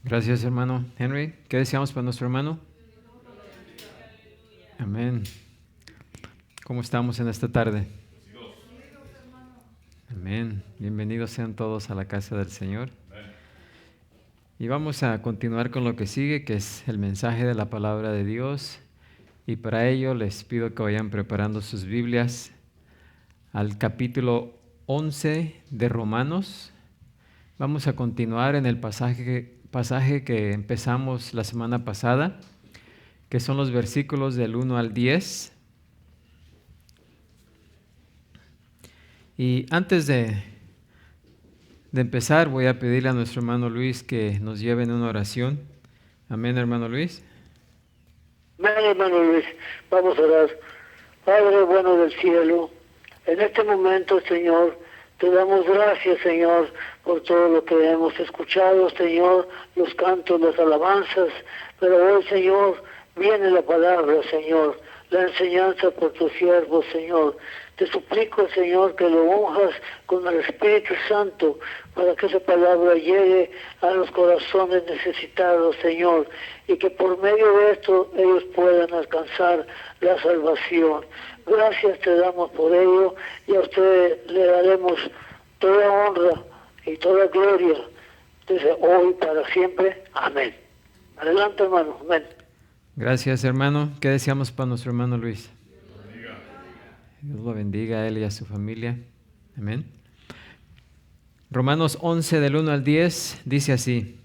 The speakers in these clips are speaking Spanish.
Gracias, hermano Henry. ¿Qué deseamos para nuestro hermano? Amén. ¿Cómo estamos en esta tarde? Amén. Bienvenidos sean todos a la casa del Señor. Y vamos a continuar con lo que sigue, que es el mensaje de la palabra de Dios. Y para ello les pido que vayan preparando sus Biblias al capítulo 11 de Romanos. Vamos a continuar en el pasaje que empezamos la semana pasada, que son los versículos del 1 al 10. Y antes de empezar, voy a pedirle a nuestro hermano Luis que nos lleve en una oración. Amén, hermano Luis. Amén, hermano Luis. Vamos a orar. Padre bueno del cielo, en este momento, Señor, te damos gracias, Señor, por todo lo que hemos escuchado, Señor, los cantos, las alabanzas, pero hoy, Señor, viene la palabra, Señor, la enseñanza por tu siervo, Señor. Te suplico, Señor, que lo unjas con el Espíritu Santo para que esa palabra llegue a los corazones necesitados, Señor, y que por medio de esto ellos puedan alcanzar la salvación. Gracias te damos por ello y a usted le daremos toda honra y toda gloria desde hoy para siempre. Amén. Adelante, hermano. Amén. Gracias, hermano. ¿Qué deseamos para nuestro hermano Luis? Dios lo bendiga a él y a su familia. Amén. Romanos 11 del 1 al 10 dice así: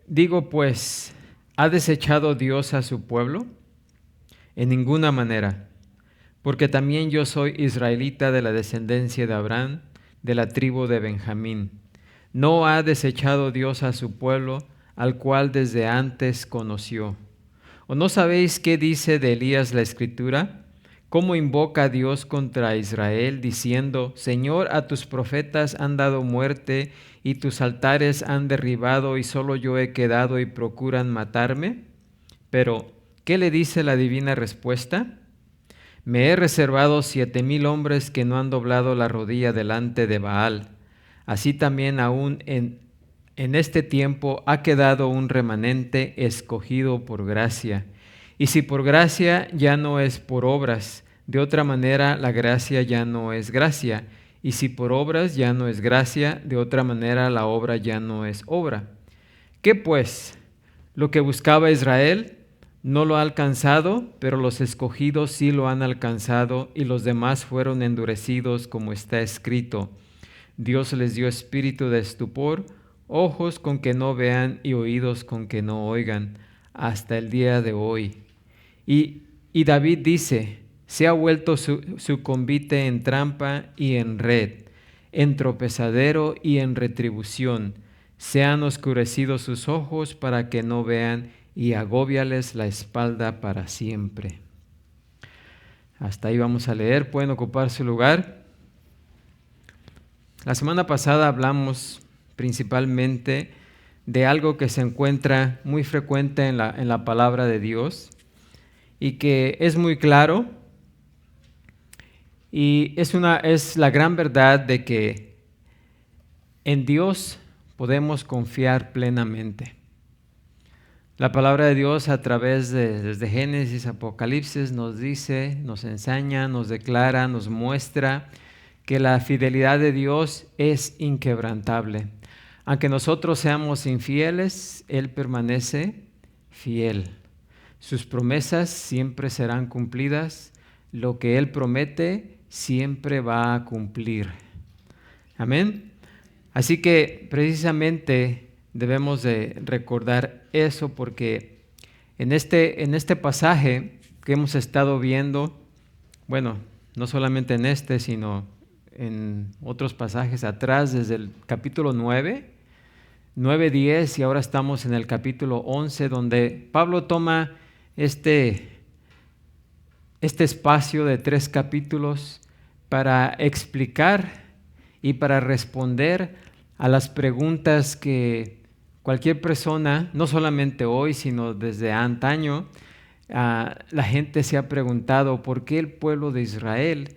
Digo pues, ¿ha desechado Dios a su pueblo? En ninguna manera, porque también yo soy israelita de la descendencia de Abraham, de la tribu de Benjamín. No ha desechado Dios a su pueblo, al cual desde antes conoció. ¿O no sabéis qué dice de Elías la Escritura? ¿Cómo invoca a Dios contra Israel, diciendo: Señor, a tus profetas han dado muerte, y tus altares han derribado, y solo yo he quedado, y procuran matarme? Pero, ¿qué le dice la divina respuesta? Me he reservado 7,000 hombres que no han doblado la rodilla delante de Baal. Así también aún en este tiempo ha quedado un remanente escogido por gracia. Y si por gracia, ya no es por obras. De otra manera, la gracia ya no es gracia. Y si por obras ya no es gracia, de otra manera la obra ya no es obra. ¿Qué pues? Lo que buscaba Israel no lo ha alcanzado, pero los escogidos sí lo han alcanzado, y los demás fueron endurecidos, como está escrito: Dios les dio espíritu de estupor, ojos con que no vean y oídos con que no oigan, hasta el día de hoy. Y David dice: se ha vuelto su convite en trampa y en red, en tropezadero y en retribución. Se han oscurecido sus ojos para que no vean, y agóbiales la espalda para siempre. Hasta ahí vamos a leer. Pueden ocupar su lugar. La semana pasada hablamos principalmente de algo que se encuentra muy frecuente en la palabra de Dios y que es muy claro, y es la gran verdad de que en Dios podemos confiar plenamente. La palabra de Dios a través desde Génesis, Apocalipsis nos dice, nos enseña, nos declara, nos muestra que la fidelidad de Dios es inquebrantable. Aunque nosotros seamos infieles, Él permanece fiel. Sus promesas siempre serán cumplidas. Lo que Él promete siempre va a cumplir. Amén. Así que precisamente debemos de recordar eso, porque en este pasaje que hemos estado viendo, bueno, no solamente en este, sino en otros pasajes atrás, desde el capítulo 9, 10, y ahora estamos en el capítulo 11, donde Pablo toma este espacio de 3 capítulos para explicar y para responder a las preguntas que cualquier persona, no solamente hoy, sino desde antaño, la gente se ha preguntado: ¿por qué el pueblo de Israel,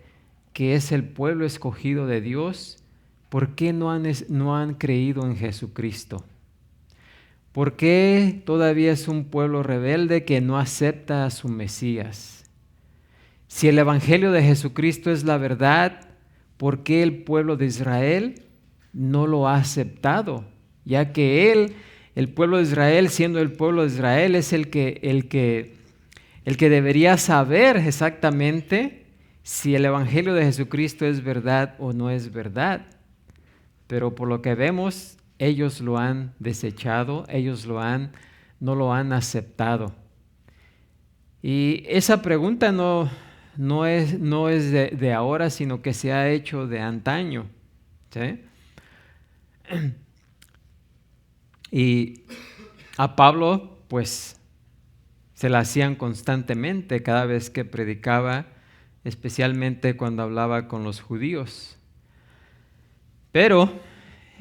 que es el pueblo escogido de Dios, por qué no han creído en Jesucristo? ¿Por qué todavía es un pueblo rebelde que no acepta a su Mesías? Si el Evangelio de Jesucristo es la verdad, ¿por qué el pueblo de Israel no lo ha aceptado? Ya que el pueblo de Israel, siendo el pueblo de Israel, es el que debería saber exactamente si el Evangelio de Jesucristo es verdad o no es verdad. Pero por lo que vemos, ellos lo han desechado, no lo han aceptado. Y esa pregunta no es de ahora, sino que se ha hecho de antaño, ¿sí? Y a Pablo, pues, se la hacían constantemente cada vez que predicaba, especialmente cuando hablaba con los judíos. Pero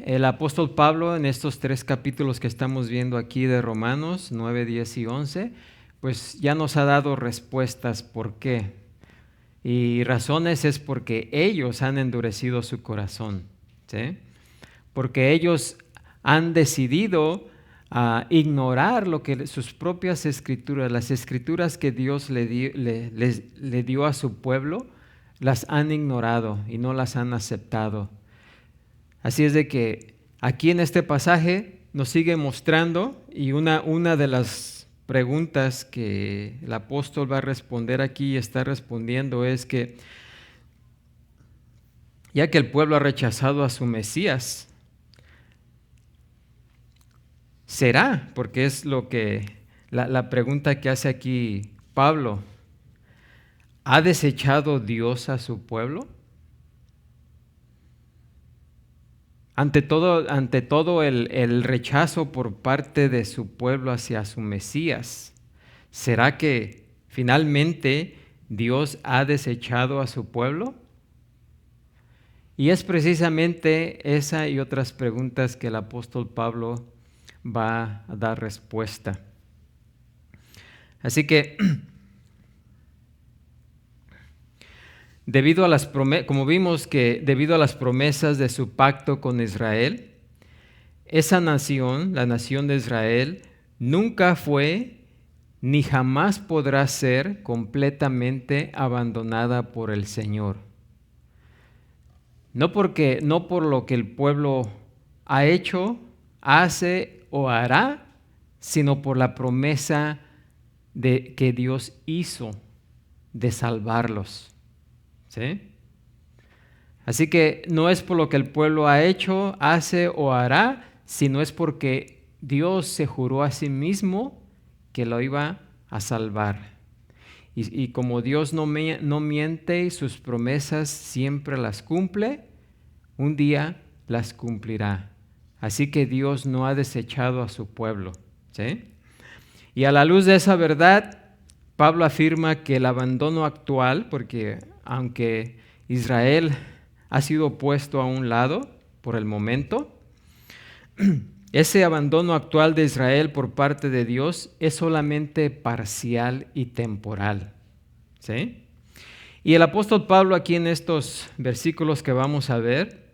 el apóstol Pablo, en estos 3 capítulos que estamos viendo aquí de Romanos 9, 10 y 11, pues ya nos ha dado respuestas por qué. Y razones es porque ellos han endurecido su corazón, ¿sí? Porque ellos han decidido ignorar sus propias escrituras, las escrituras que Dios le dio a su pueblo, las han ignorado y no las han aceptado. Así es de que aquí en este pasaje nos sigue mostrando, y una de las preguntas que el apóstol va a responder aquí y está respondiendo es que ya que el pueblo ha rechazado a su Mesías, será, porque es lo que la pregunta que hace aquí Pablo, ¿ha desechado Dios a su pueblo? Ante todo el rechazo por parte de su pueblo hacia su Mesías, ¿será que finalmente Dios ha desechado a su pueblo? Y es precisamente esa y otras preguntas que el apóstol Pablo va a dar respuesta. Así que, como vimos que debido a las promesas de su pacto con Israel, esa nación, la nación de Israel, nunca fue ni jamás podrá ser completamente abandonada por el Señor. No por lo que el pueblo ha hecho, hace o hará, sino por la promesa que Dios hizo de salvarlos. ¿Sí? Así que no es por lo que el pueblo ha hecho, hace o hará, sino es porque Dios se juró a sí mismo que lo iba a salvar. Y como Dios no miente y sus promesas siempre las cumple, un día las cumplirá. Así que Dios no ha desechado a su pueblo, ¿sí? Y a la luz de esa verdad, Pablo afirma que el abandono actual, porque aunque Israel ha sido puesto a un lado por el momento, ese abandono actual de Israel por parte de Dios es solamente parcial y temporal, ¿sí? Y el apóstol Pablo aquí en estos versículos que vamos a ver,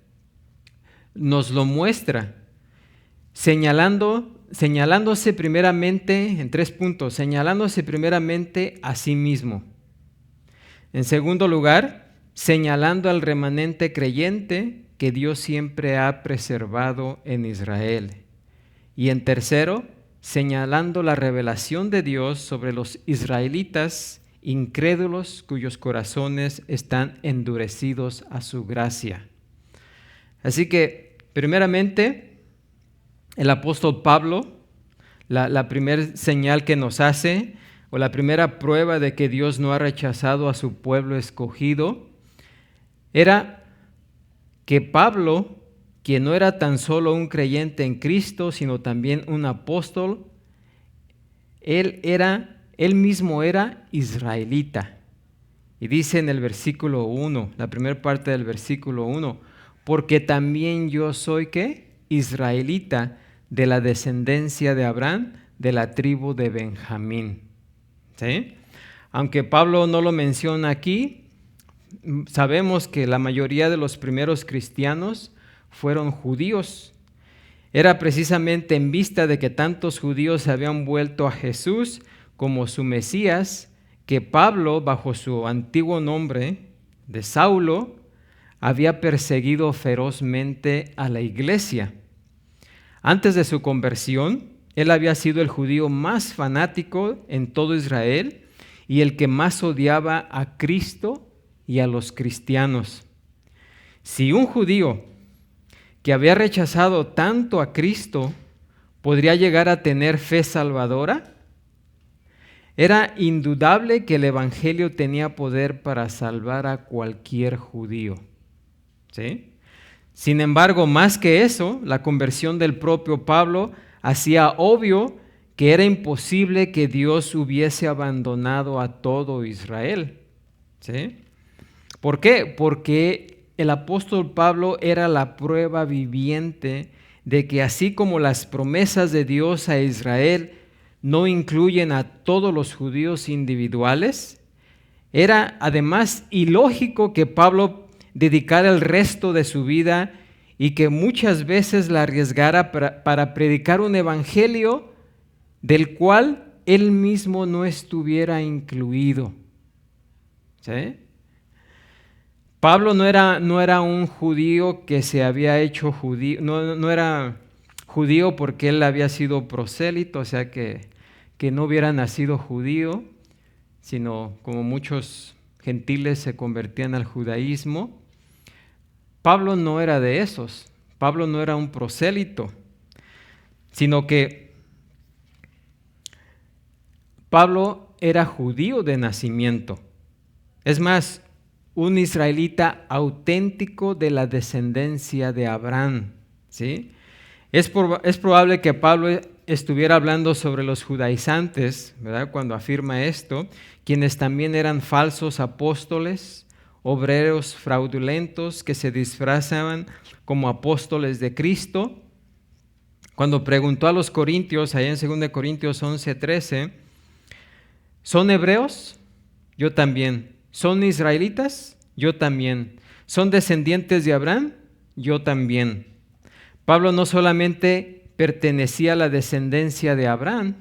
nos lo muestra, señalándose primeramente, en 3 puntos, señalándose primeramente a sí mismo. En segundo lugar, señalando al remanente creyente que Dios siempre ha preservado en Israel. Y en tercero, señalando la revelación de Dios sobre los israelitas incrédulos cuyos corazones están endurecidos a su gracia. Así que, primeramente, el apóstol Pablo, la primera señal que nos hace, o la primera prueba de que Dios no ha rechazado a su pueblo escogido, era que Pablo, quien no era tan solo un creyente en Cristo, sino también un apóstol, él mismo era israelita. Y dice en el versículo 1, la primera parte del versículo 1, porque también yo soy, ¿qué? Israelita, de la descendencia de Abraham, de la tribu de Benjamín. ¿Sí? Aunque Pablo no lo menciona aquí, sabemos que la mayoría de los primeros cristianos fueron judíos. Era precisamente en vista de que tantos judíos se habían vuelto a Jesús como su Mesías, que Pablo, bajo su antiguo nombre de Saulo, había perseguido ferozmente a la iglesia. Antes de su conversión, él había sido el judío más fanático en todo Israel y el que más odiaba a Cristo y a los cristianos. Si un judío que había rechazado tanto a Cristo podría llegar a tener fe salvadora, era indudable que el evangelio tenía poder para salvar a cualquier judío. ¿Sí? Sin embargo, más que eso, la conversión del propio Pablo hacía obvio que era imposible que Dios hubiese abandonado a todo Israel. ¿Sí? ¿Por qué? Porque el apóstol Pablo era la prueba viviente de que así como las promesas de Dios a Israel no incluyen a todos los judíos individuales, era además ilógico que Pablo dedicara el resto de su vida y que muchas veces la arriesgara para predicar un evangelio del cual él mismo no estuviera incluido. ¿Sí? Pablo no era un judío que se había hecho judío, no era judío porque él había sido prosélito, o sea que no hubiera nacido judío, sino como muchos gentiles se convertían al judaísmo. Pablo no era de esos, Pablo no era un prosélito, sino que Pablo era judío de nacimiento. Es más, un israelita auténtico de la descendencia de Abraham. ¿Sí? Es probable que Pablo estuviera hablando sobre los judaizantes, ¿verdad? Cuando afirma esto, quienes también eran falsos apóstoles, obreros fraudulentos que se disfrazaban como apóstoles de Cristo. Cuando preguntó a los corintios, allá en 2 Corintios 11:13, ¿son hebreos? Yo también. ¿Son israelitas? Yo también. ¿Son descendientes de Abraham? Yo también. Pablo no solamente pertenecía a la descendencia de Abraham,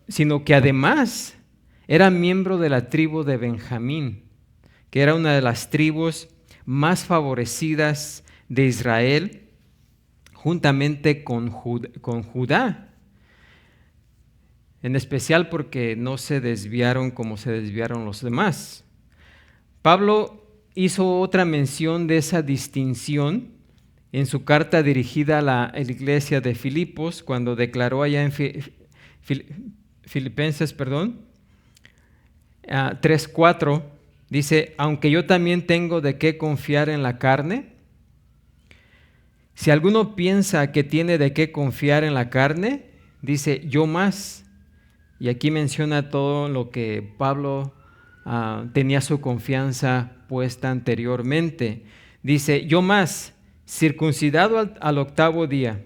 sino que además era miembro de la tribu de Benjamín, que era una de las tribus más favorecidas de Israel, juntamente con Judá. En especial porque no se desviaron como se desviaron los demás. Pablo hizo otra mención de esa distinción en su carta dirigida a la iglesia de Filipos, cuando declaró allá en Filipenses 3:4, dice, aunque yo también tengo de qué confiar en la carne, si alguno piensa que tiene de qué confiar en la carne, dice, yo más. Y aquí menciona todo lo que Pablo tenía su confianza puesta anteriormente. Dice, yo más, circuncidado al 8º día,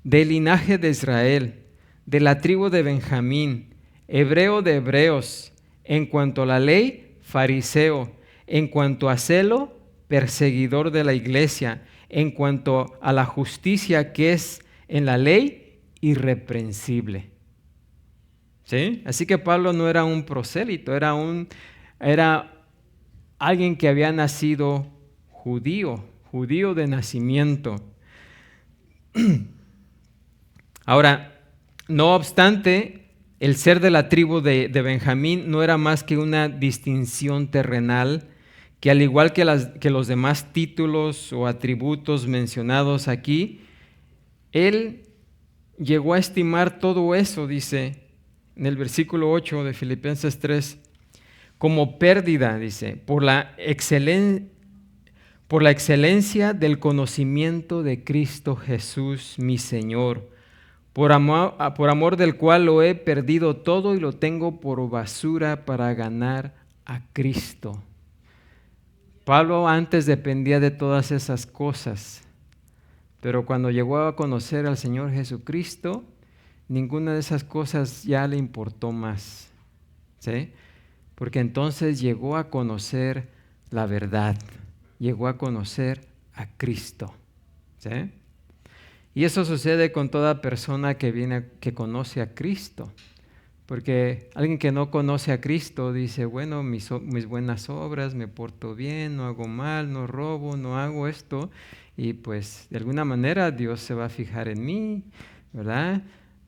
del linaje de Israel, de la tribu de Benjamín, hebreo de hebreos, en cuanto a la ley, fariseo, en cuanto a celo, perseguidor de la iglesia, en cuanto a la justicia que es en la ley, irreprensible. ¿Sí? Así que Pablo no era un prosélito, era alguien que había nacido judío de nacimiento. Ahora, no obstante, el ser de la tribu de Benjamín no era más que una distinción terrenal que, al igual que los demás títulos o atributos mencionados aquí, él llegó a estimar todo eso, dice en el versículo 8 de Filipenses 3, como pérdida, dice, por la excelencia del conocimiento de Cristo Jesús, mi Señor, por amor del cual lo he perdido todo y lo tengo por basura para ganar a Cristo. Pablo antes dependía de todas esas cosas, pero cuando llegó a conocer al Señor Jesucristo, ninguna de esas cosas ya le importó más, ¿sí? Porque entonces llegó a conocer la verdad, llegó a conocer a Cristo, ¿sí? Y eso sucede con toda persona que conoce a Cristo. Porque alguien que no conoce a Cristo dice, bueno, mis buenas obras, me porto bien, no hago mal, no robo, no hago esto. Y pues de alguna manera Dios se va a fijar en mí, ¿verdad?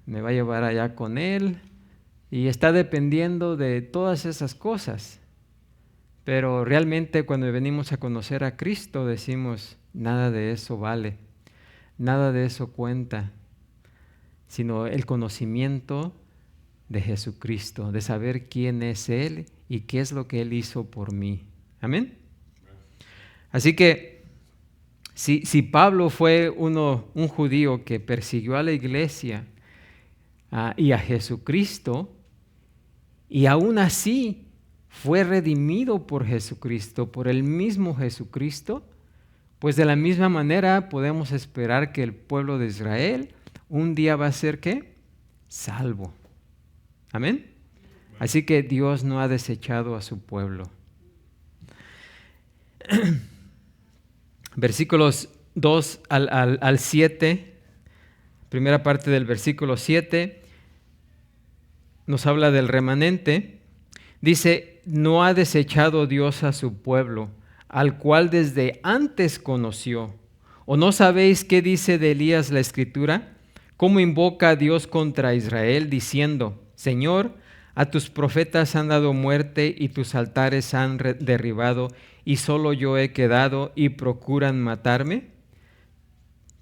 Me va a llevar allá con Él. Y está dependiendo de todas esas cosas. Pero realmente cuando venimos a conocer a Cristo decimos, nada de eso vale, nada de eso cuenta, sino el conocimiento de Jesucristo, de saber quién es Él y qué es lo que Él hizo por mí. Amén. Así que si Pablo fue un judío que persiguió a la iglesia y a Jesucristo, y aún así fue redimido por Jesucristo, por el mismo Jesucristo, pues de la misma manera podemos esperar que el pueblo de Israel un día va a ser ¿qué? Salvo. Amén. Así que Dios no ha desechado a su pueblo. Versículos 2 al 7, primera parte del versículo 7, nos habla del remanente. Dice, no ha desechado Dios a su pueblo, al cual desde antes conoció. ¿O no sabéis qué dice de Elías la Escritura? ¿Cómo invoca a Dios contra Israel, diciendo, Señor, a tus profetas han dado muerte y tus altares han derribado, y solo yo he quedado y procuran matarme?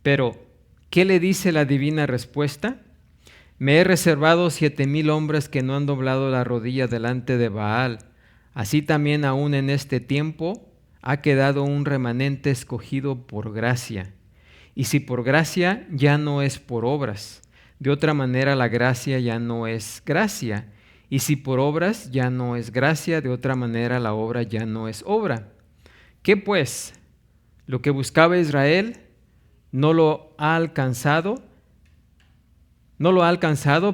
Pero, ¿qué le dice la divina respuesta? Me he reservado 7,000 hombres que no han doblado la rodilla delante de Baal. Así también aún en este tiempo ha quedado un remanente escogido por gracia. Y si por gracia, ya no es por obras. De otra manera la gracia ya no es gracia. Y si por obras ya no es gracia, de otra manera la obra ya no es obra. ¿Qué pues? Lo que buscaba Israel no lo ha alcanzado,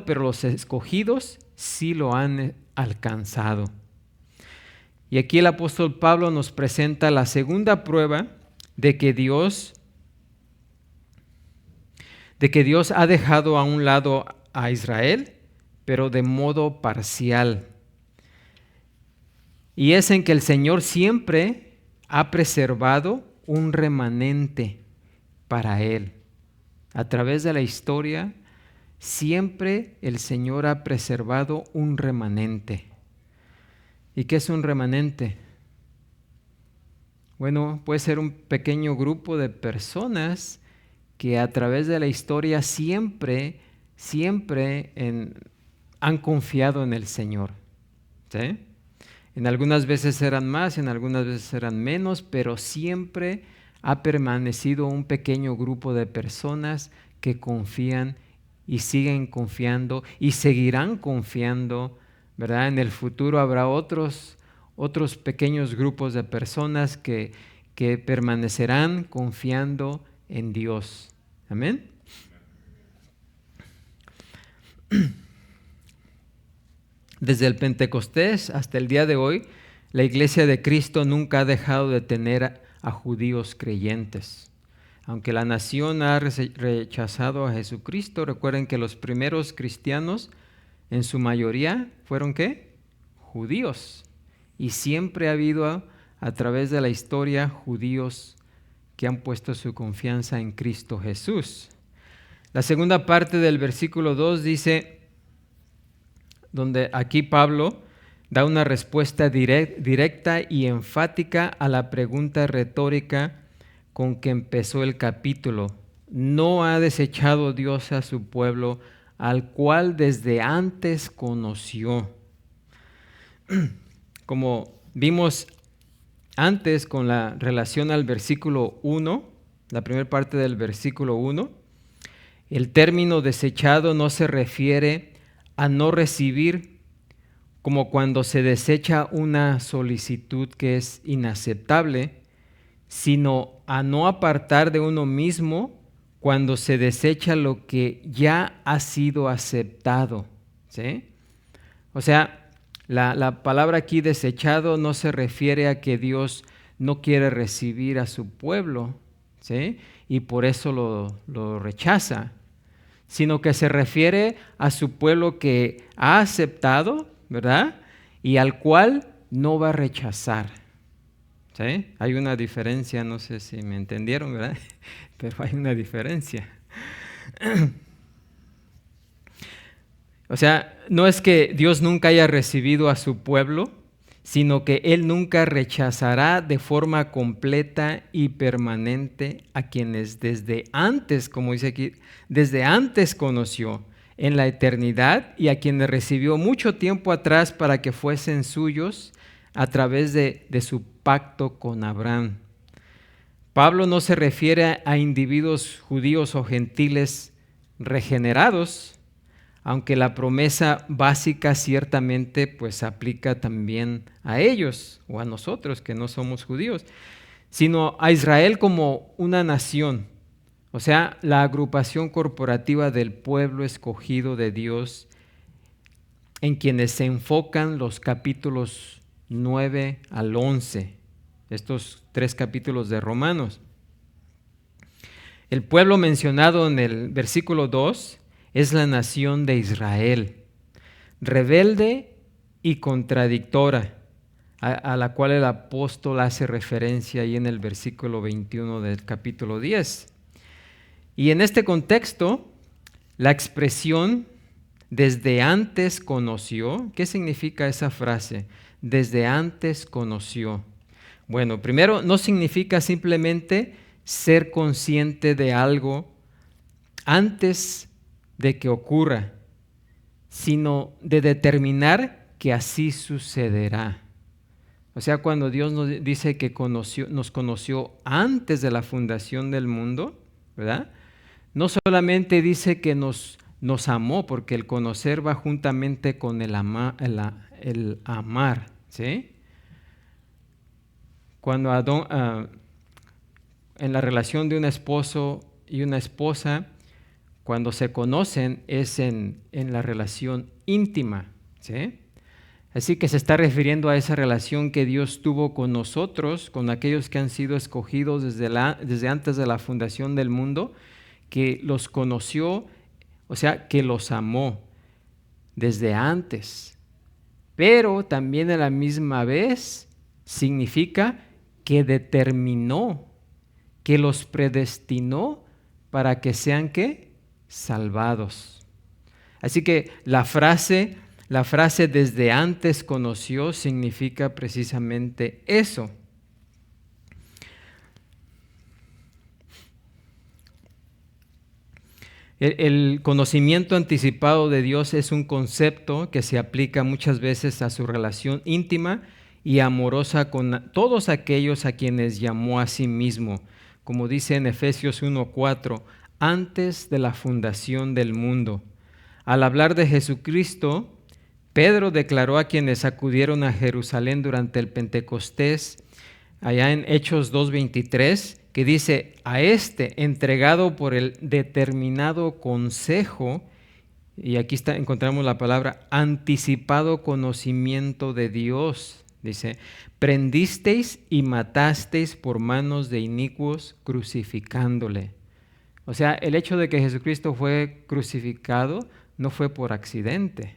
pero los escogidos sí lo han alcanzado. Y aquí el apóstol Pablo nos presenta la segunda prueba de que Dios ha dejado a un lado a Israel, pero de modo parcial. Y es en que el Señor siempre ha preservado un remanente para Él. A través de la historia, siempre el Señor ha preservado un remanente. ¿Y qué es un remanente? Bueno, puede ser un pequeño grupo de personas que a través de la historia siempre han confiado en el Señor. ¿Sí? En algunas veces eran más, en algunas veces eran menos, pero siempre ha permanecido un pequeño grupo de personas que confían y siguen confiando y seguirán confiando, ¿verdad? En el futuro habrá otros pequeños grupos de personas que permanecerán confiando en Dios. Amén. Desde el Pentecostés hasta el día de hoy, la Iglesia de Cristo nunca ha dejado de tener a judíos creyentes. Aunque la nación ha rechazado a Jesucristo, recuerden que los primeros cristianos, en su mayoría, ¿fueron qué? Judíos. Y siempre ha habido a través de la historia judíos que han puesto su confianza en Cristo Jesús. La segunda parte del versículo 2 dice, donde aquí Pablo da una respuesta directa y enfática a la pregunta retórica con que empezó el capítulo. No ha desechado Dios a su pueblo, al cual desde antes conoció. Como vimos antes con la relación al versículo 1, la primera parte del versículo 1, el término desechado no se refiere a no recibir, como cuando se desecha una solicitud que es inaceptable, sino a no apartar de uno mismo cuando se desecha lo que ya ha sido aceptado. ¿Sí? O sea, la palabra aquí desechado no se refiere a que Dios no quiere recibir a su pueblo, ¿sí? Y por eso lo rechaza, sino que se refiere a su pueblo que ha aceptado, ¿verdad? Y al cual no va a rechazar. ¿Sí? Hay una diferencia, no sé si me entendieron, ¿verdad? Pero hay una diferencia. O sea, no es que Dios nunca haya recibido a su pueblo, sino que Él nunca rechazará de forma completa y permanente a quienes desde antes, como dice aquí, desde antes conoció en la eternidad y a quienes recibió mucho tiempo atrás para que fuesen suyos a través de su pacto con Abraham. Pablo no se refiere a individuos judíos o gentiles regenerados, aunque la promesa básica ciertamente pues aplica también a ellos o a nosotros que no somos judíos, sino a Israel como una nación, o sea, la agrupación corporativa del pueblo escogido de Dios, en quienes se enfocan los capítulos 9 al 11, estos 3 capítulos de Romanos. El pueblo mencionado en el versículo 2 es la nación de Israel, rebelde y contradictora, a la cual el apóstol hace referencia ahí en el versículo 21 del capítulo 10. Y en este contexto, la expresión desde antes conoció, ¿qué significa esa frase? Desde antes conoció. Bueno, primero, no significa simplemente ser consciente de algo antes de que ocurra, sino de determinar que así sucederá. O sea, cuando Dios nos dice que nos conoció antes de la fundación del mundo, ¿verdad? No solamente dice que nos amó, porque el conocer va juntamente con el amar, ¿sí? Cuando en la relación de un esposo y una esposa, cuando se conocen es en la relación íntima, ¿sí? Así que se está refiriendo a esa relación que Dios tuvo con nosotros, con aquellos que han sido escogidos desde antes de la fundación del mundo, que los conoció, o sea, que los amó desde antes. Pero también a la misma vez significa que determinó, que los predestinó para que sean, ¿qué? Salvados. Así que la frase desde antes conoció significa precisamente eso. El conocimiento anticipado de Dios es un concepto que se aplica muchas veces a su relación íntima y amorosa con todos aquellos a quienes llamó a sí mismo, como dice en Efesios 1:4, antes de la fundación del mundo. Al hablar de Jesucristo, Pedro declaró a quienes acudieron a Jerusalén durante el Pentecostés, allá en Hechos 2:23, que dice, a este entregado por el determinado consejo, y aquí encontramos la palabra anticipado conocimiento de Dios, dice, prendisteis y matasteis por manos de inicuos crucificándole. O sea, el hecho de que Jesucristo fue crucificado no fue por accidente,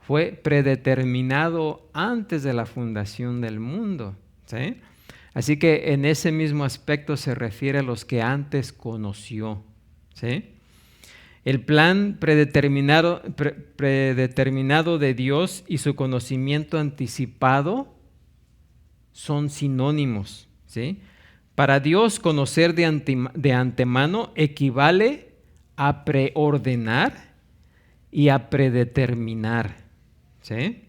fue predeterminado antes de la fundación del mundo, ¿sí? Así que en ese mismo aspecto se refiere a los que antes conoció, ¿sí? El plan predeterminado de Dios y su conocimiento anticipado son sinónimos, ¿sí? Para Dios, conocer de antemano equivale a preordenar y a predeterminar, ¿sí?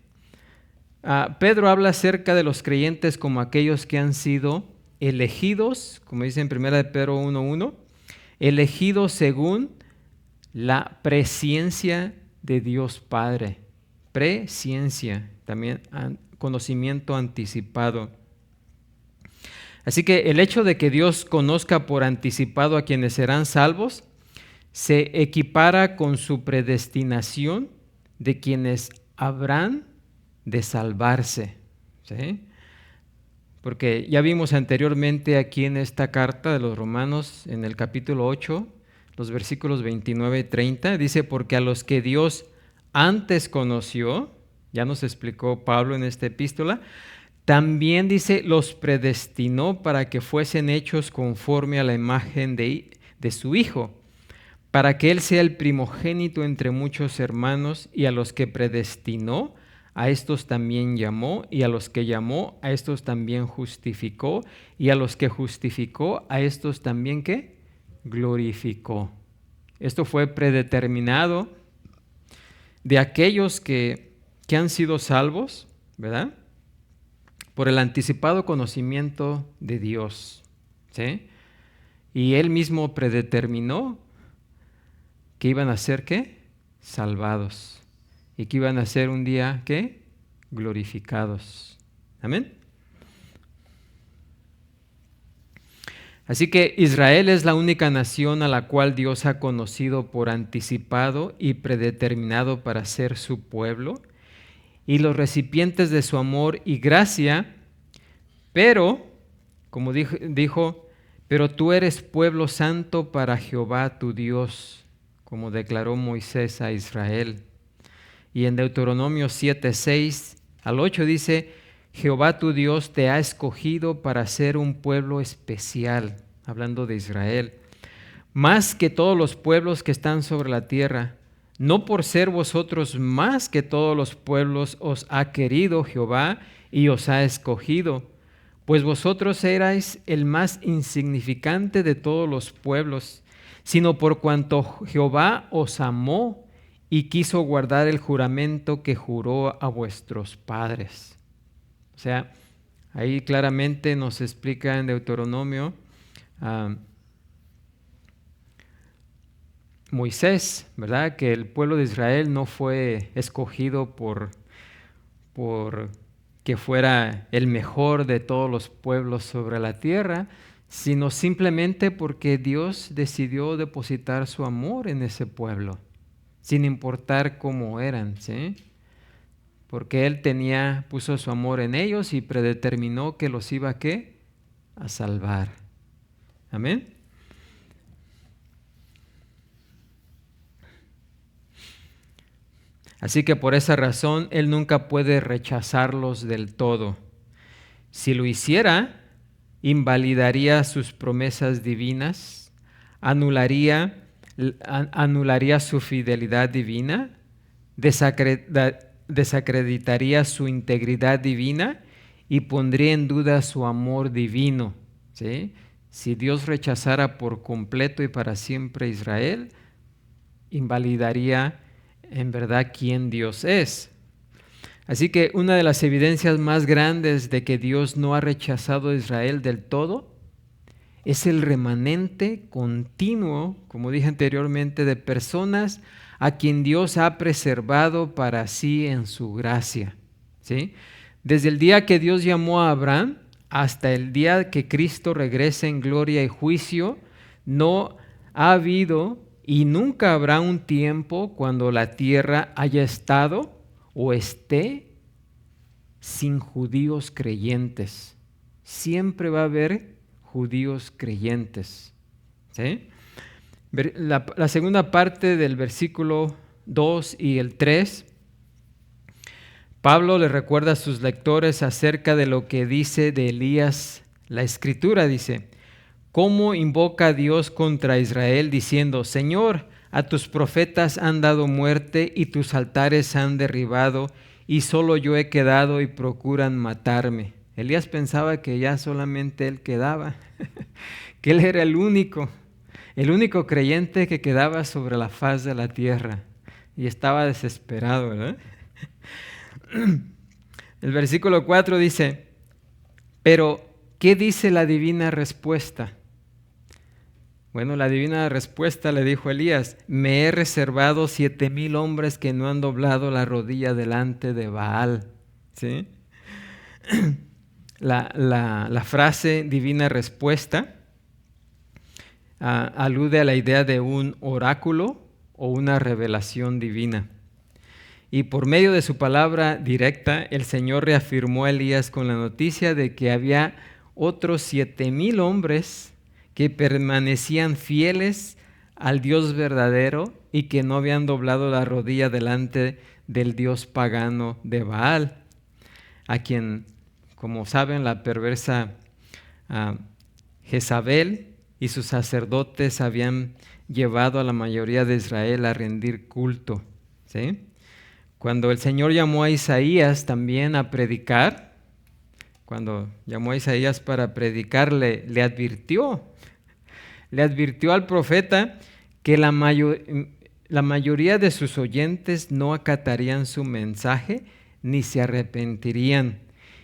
Pedro habla acerca de los creyentes como aquellos que han sido elegidos, como dice en 1 Pedro 1:1, elegidos según la presciencia de Dios Padre. Presciencia, también conocimiento anticipado. Así que el hecho de que Dios conozca por anticipado a quienes serán salvos se equipara con su predestinación de quienes habrán de salvarse, ¿sí? Porque ya vimos anteriormente aquí en esta carta de los Romanos, en el capítulo 8, los versículos 29 y 30, dice, porque a los que Dios antes conoció, ya nos explicó Pablo en esta epístola, también dice, los predestinó para que fuesen hechos conforme a la imagen de su Hijo, para que Él sea el primogénito entre muchos hermanos, y a los que predestinó, a estos también llamó, y a los que llamó, a estos también justificó, y a los que justificó, a estos también, ¿qué? Glorificó. Esto fue predeterminado de aquellos que han sido salvos, ¿verdad? Por el anticipado conocimiento de Dios, ¿sí? Y Él mismo predeterminó que iban a ser, ¿qué? Salvados. Y que iban a ser un día, ¿qué? Glorificados. Amén. Así que Israel es la única nación a la cual Dios ha conocido por anticipado y predeterminado para ser su pueblo y los recipientes de su amor y gracia, pero, como dijo, pero tú eres pueblo santo para Jehová tu Dios, como declaró Moisés a Israel. Y en Deuteronomio 7, 6 al 8 dice, Jehová tu Dios te ha escogido para ser un pueblo especial, hablando de Israel, más que todos los pueblos que están sobre la tierra. No por ser vosotros más que todos los pueblos os ha querido Jehová y os ha escogido, pues vosotros erais el más insignificante de todos los pueblos, sino por cuanto Jehová os amó y quiso guardar el juramento que juró a vuestros padres. O sea, ahí claramente nos explica en Deuteronomio Moisés, ¿verdad? Que el pueblo de Israel no fue escogido por que fuera el mejor de todos los pueblos sobre la tierra, sino simplemente porque Dios decidió depositar su amor en ese pueblo, sin importar cómo eran, ¿sí? Porque Él puso su amor en ellos y predeterminó que los iba ¿qué? A salvar. Amén. Así que por esa razón Él nunca puede rechazarlos del todo. Si lo hiciera, invalidaría sus promesas divinas, anularía su fidelidad divina, desacreditaría su integridad divina y pondría en duda su amor divino, ¿sí? Si Dios rechazara por completo y para siempre a Israel, invalidaría en verdad quién Dios es. Así que una de las evidencias más grandes de que Dios no ha rechazado a Israel del todo es el remanente continuo, como dije anteriormente, de personas a quien Dios ha preservado para sí en su gracia, ¿sí? Desde el día que Dios llamó a Abraham hasta el día que Cristo regrese en gloria y juicio, no ha habido y nunca habrá un tiempo cuando la tierra haya estado o esté sin judíos creyentes. Siempre va a haber judíos creyentes, ¿sí? La segunda parte del versículo 2 y el 3, Pablo le recuerda a sus lectores acerca de lo que dice de Elías la Escritura. Dice, ¿cómo invoca a Dios contra Israel diciendo, Señor, a tus profetas han dado muerte y tus altares han derribado y solo yo he quedado y procuran matarme? Elías pensaba que ya solamente él quedaba, que él era el único creyente que quedaba sobre la faz de la tierra y estaba desesperado, ¿verdad? El versículo 4 dice, pero ¿qué dice la divina respuesta? Bueno, la divina respuesta le dijo Elías, me he reservado 7,000 hombres que no han doblado la rodilla delante de Baal, ¿sí? La frase divina respuesta alude a la idea de un oráculo o una revelación divina. y por medio de su palabra directa, el Señor reafirmó a Elías con la noticia de que había otros 7,000 hombres que permanecían fieles al Dios verdadero y que no habían doblado la rodilla delante del Dios pagano de Baal, a quien, como saben, la perversa Jezabel y sus sacerdotes habían llevado a la mayoría de Israel a rendir culto, ¿sí? Cuando el Señor llamó a Isaías también a predicar, cuando llamó a Isaías para predicar, le advirtió al profeta que la mayoría de sus oyentes no acatarían su mensaje ni se arrepentirían,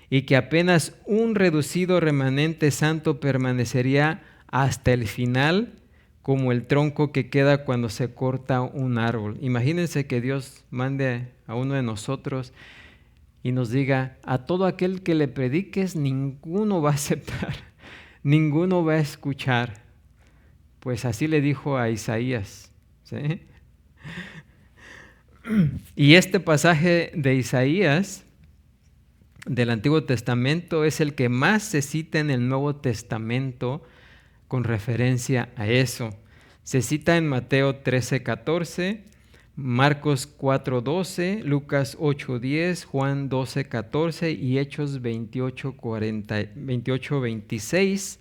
y que apenas un reducido remanente santo permanecería hasta el final, como el tronco que queda cuando se corta un árbol. Imagínense que Dios mande a uno de nosotros y nos diga: a todo aquel que le prediques, ninguno va a aceptar, ninguno va a escuchar. Pues así le dijo a Isaías, ¿sí? Y este pasaje de Isaías del Antiguo Testamento es el que más se cita en el Nuevo Testamento con referencia a eso. Se cita en Mateo 13:14, Marcos 4:12, Lucas 8:10, Juan 12:14 y Hechos 28:26.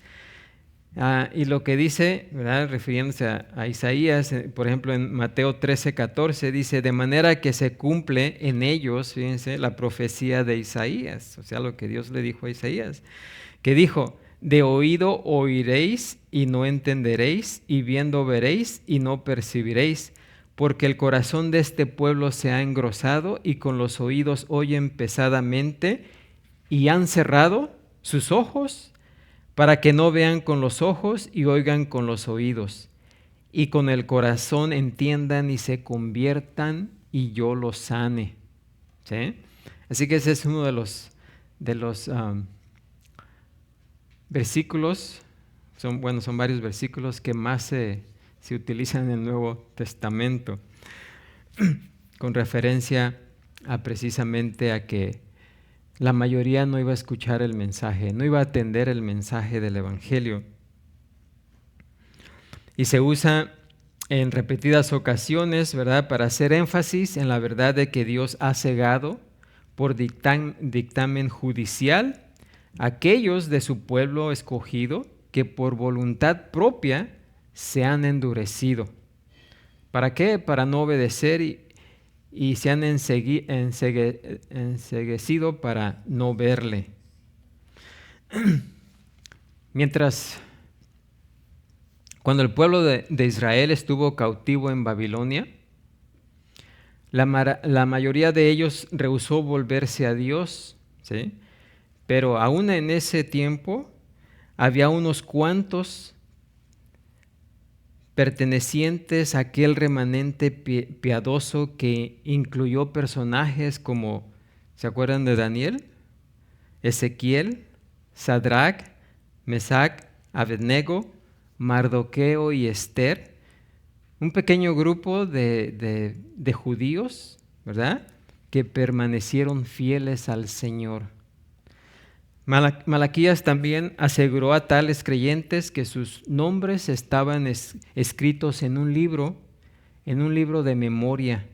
Y lo que dice, ¿verdad?, refiriéndose a Isaías, por ejemplo en Mateo 13:14 dice: de manera que se cumple en ellos, fíjense, la profecía de Isaías, o sea, lo que Dios le dijo a Isaías, que dijo: de oído oiréis y no entenderéis, y viendo veréis y no percibiréis, porque el corazón de este pueblo se ha engrosado y con los oídos oyen pesadamente y han cerrado sus ojos, para que no vean con los ojos y oigan con los oídos, y con el corazón entiendan y se conviertan y yo los sane. ¿Sí? Así que ese es uno de los versículos, son varios versículos que más se utilizan en el Nuevo Testamento, con referencia precisamente a que la mayoría no iba a escuchar el mensaje, no iba a atender el mensaje del Evangelio. Y se usa en repetidas ocasiones, ¿verdad?, para hacer énfasis en la verdad de que Dios ha cegado por dictamen judicial a aquellos de su pueblo escogido que por voluntad propia se han endurecido. ¿Para qué? Para no obedecer y se han enceguecido para no verle. Cuando el pueblo de Israel estuvo cautivo en Babilonia, la mayoría de ellos rehusó volverse a Dios, ¿sí? Pero aún en ese tiempo había unos cuantos pertenecientes a aquel remanente piadoso que incluyó personajes como, ¿se acuerdan de Daniel?, Ezequiel, Sadrach, Mesac, Abednego, Mardoqueo y Esther, un pequeño grupo de judíos, ¿verdad?, que permanecieron fieles al Señor. Malaquías también aseguró a tales creyentes que sus nombres estaban escritos en un libro de memoria,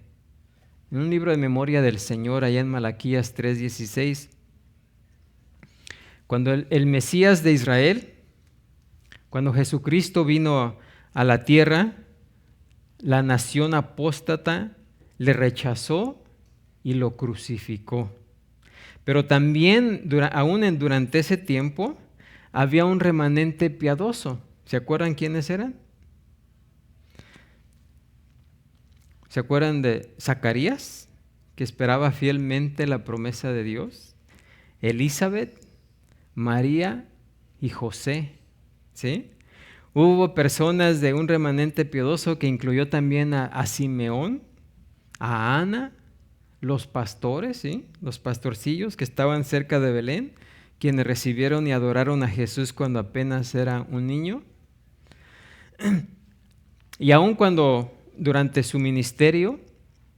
del Señor, allá en Malaquías 3:16. Cuando el Mesías de Israel, cuando Jesucristo vino a la tierra, la nación apóstata le rechazó y lo crucificó. Pero también, durante ese tiempo, había un remanente piadoso. ¿Se acuerdan quiénes eran? ¿Se acuerdan de Zacarías, que esperaba fielmente la promesa de Dios? Elizabeth, María y José, ¿sí? Hubo personas de un remanente piadoso que incluyó también a Simeón, a Ana, los pastores, ¿sí?, los pastorcillos que estaban cerca de Belén, quienes recibieron y adoraron a Jesús cuando apenas era un niño. Y aun cuando durante su ministerio